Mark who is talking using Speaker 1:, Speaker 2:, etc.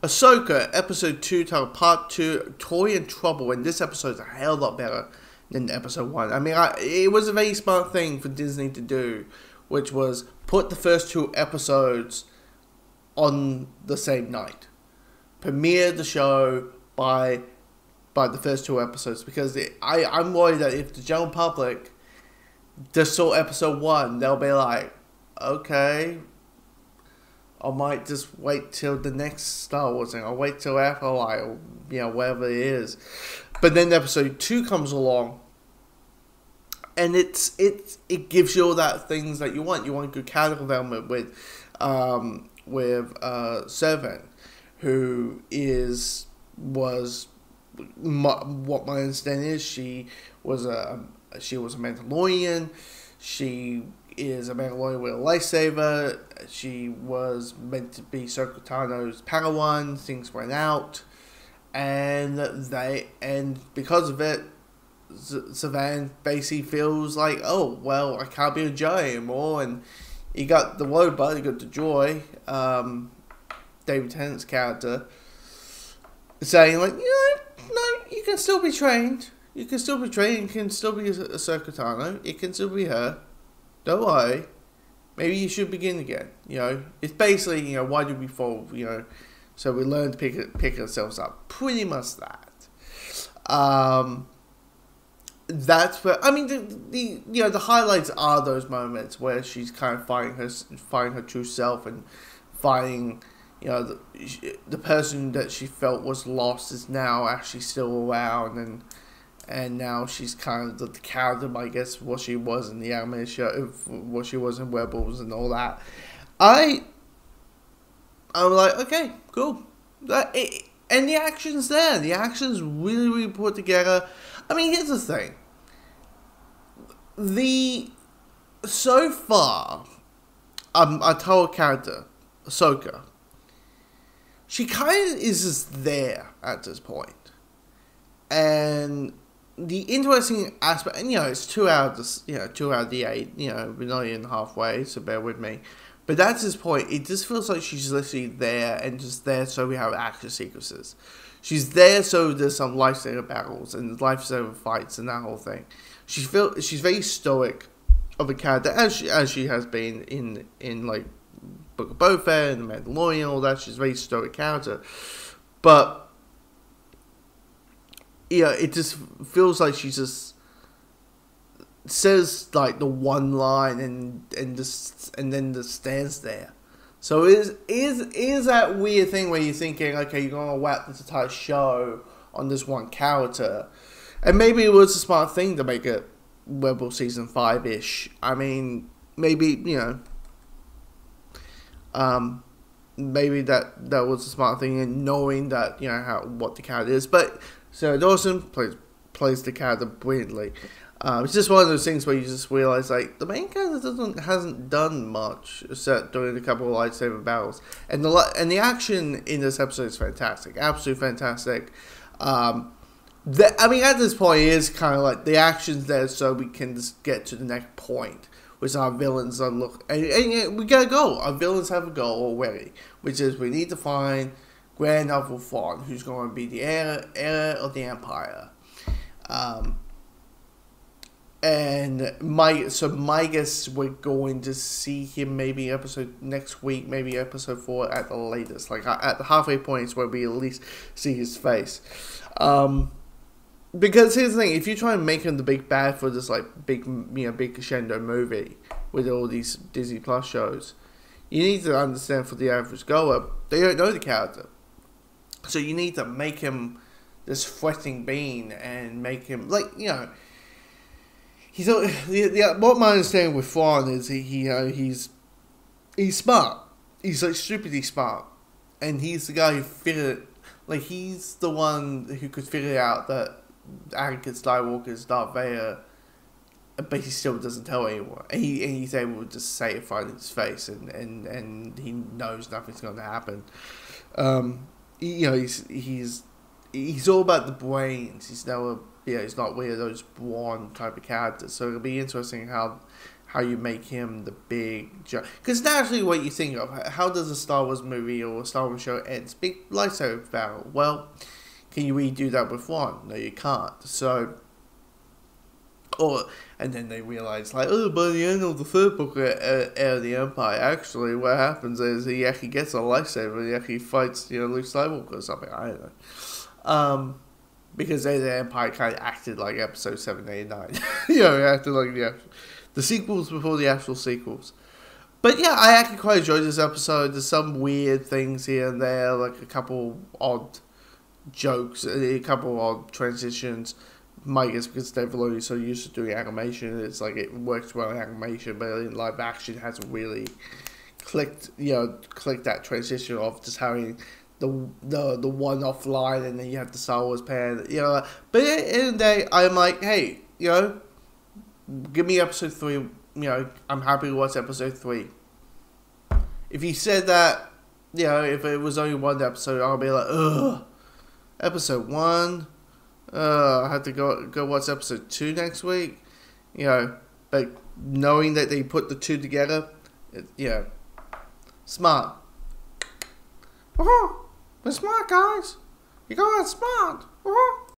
Speaker 1: Ahsoka, episode 2, titled Part 2, Toy and Trouble, and this episode is a hell of a lot better than episode 1. I mean, it was a very smart thing for Disney to do, which was put the first 2 episodes on the same night. Premiere the show by the first 2 episodes, because I'm worried that if the general public just saw episode 1, they'll be like, okay, I might just wait till the next Star Wars thing. I'll wait till after a while, whatever it is. But then episode 2 comes along, and it gives you all that things that you want. You want good character development with Servant, who was what my understanding is. She was a Mandalorian. She is a Mandalorian with a lightsaber. She was meant to be Ahsoka Tano's Padawan. Things went out, and because of it, Savan basically feels like, oh well, I can't be a Jedi anymore. And you got the robot, you got the Joy, David Tennant's character, saying like, no, you can still be trained. You can still be trained. You can still be Ahsoka Tano. It can still be her. Don't worry. Maybe you should begin again. It's basically, why did we fall? So we learn to pick ourselves up. Pretty much that. That's where, I mean, the highlights are those moments where she's kind of finding her true self, and finding, the person that she felt was lost is now actually still around, and now she's kind of the character, I guess, what she was in the animated show, what she was in Rebels and all that. I'm like, okay, cool. And the action's there. The action's really, really put together. I mean, here's the thing. So far, I told a character, Ahsoka, she kind of is just there at this point. And the interesting aspect, and it's 2 out of the 8, we're not even halfway, so bear with me. But that's his point. It just feels like she's literally there, and just there so we have action sequences. She's there so there's some lightsaber battles and lightsaber fights and that whole thing. She's very stoic of a character, as she has been in like Book of Boba Fett and The Mandalorian, all that. She's a very stoic character, but it just feels like she just says like the one line and then just stands there. So is that weird thing where you're thinking, okay, you're gonna wrap this entire show on this one character, and maybe it was a smart thing to make it Rebel season 5-ish. I mean, maybe maybe that was a smart thing, and knowing that what the character is, but. Sarah Dawson plays the character brilliantly. It's just one of those things where you just realize, like, the main character hasn't done much except doing a couple of lightsaber battles, and the action in this episode is fantastic, absolutely fantastic. I mean, at this point, it is kind of like the action's there so we can just get to the next point, which our villains are and we got a goal. Our villains have a goal already, which is we need to find Grand Admiral Thrawn, who's going to be the heir of the Empire. And my guess, we're going to see him maybe next week, maybe episode 4 at the latest. Like at the halfway point is where we at least see his face. Because here's the thing: if you try and make him the big bad for this like big crescendo movie with all these Disney Plus shows, you need to understand, for the average goer, they don't know the character. So you need to make him this fretting being, and make him like he's what my understanding with Thrawn is he's smart. He's like stupidly smart, and he's the guy who figured he's the one who could figure out that Anakin Skywalker is Darth Vader, but he still doesn't tell anyone. And he's able to just say it right in his face, and he knows nothing's going to happen. He's all about the brains. He's never, he's not one of those born type of characters. So it'll be interesting how how you make him the big joke. Because naturally, what you think of, how does a Star Wars movie or a Star Wars show end? Big lightsaber battle. Well, can you redo that with one? No, you can't. So, and then they realize, like, oh, by the end of the third book of Heir of the Empire, actually, what happens is he actually gets a lightsaber and he actually fights, Luke Skywalker or something. I don't know. Because Heir of the Empire kind of acted like episode 7, 8, and 9. It acted like the sequels before the actual sequels. But yeah, I actually quite enjoyed this episode. There's some weird things here and there, like a couple odd jokes, a couple odd transitions. Might guess because Dave Filoni's so used to doing animation, it's like it works well in animation, but in live action, it hasn't really clicked that transition of just having the one-off line, and then you have the Star Wars pan, But at the end of the day, I'm like, hey, give me episode 3. I'm happy to watch episode 3. If you said that, if it was only one episode, I'll be like, ugh, episode 1. I have to go watch episode 2 next week. But knowing that they put the two together, smart. We're smart, guys. You guys are smart.